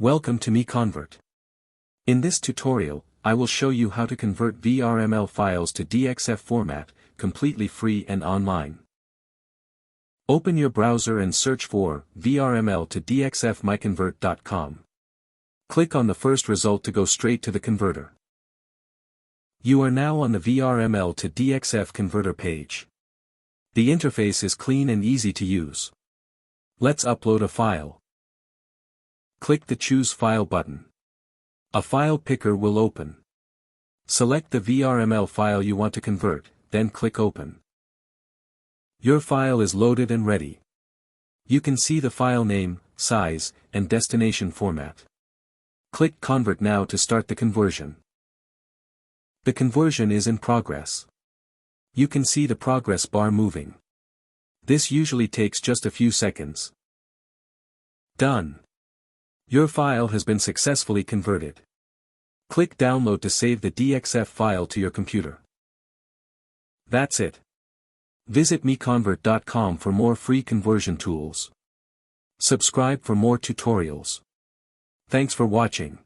Welcome to MiConvert. In this tutorial, I will show you how to convert VRML files to DXF format, completely free and online. Open your browser and search for VRML to DXF MiConvert.com. Click on the first result to go straight to the converter. You are now on the VRML to DXF converter page. The interface is clean and easy to use. Let's upload a file. Click the Choose File button. A file picker will open. Select the VRML file you want to convert, then click Open. Your file is loaded and ready. You can see the file name, size, and destination format. Click Convert now to start the conversion. The conversion is in progress. You can see the progress bar moving. This usually takes just a few seconds. Done. Your file has been successfully converted. Click Download to save the DXF file to your computer. That's it. Visit MiConvert.com for more free conversion tools. Subscribe for more tutorials. Thanks for watching.